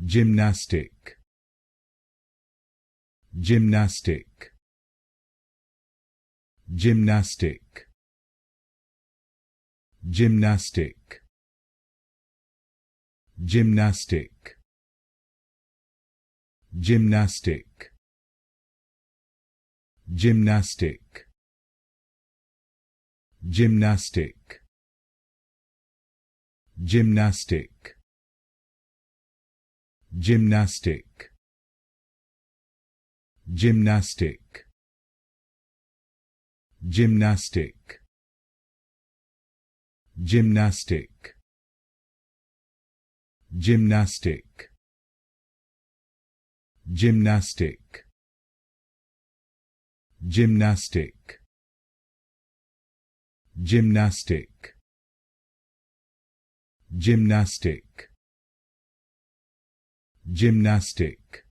Gymnastic, gymnastic, gymnastic, gymnastic, gymnastic, gymnastic, gymnastic, gymnastic, gymnastic, gymnastic, gymnastic, gymnastic, gymnastic, gymnastic, gymnastic, gymnastic, gymnastic, gymnastic, gymnastic,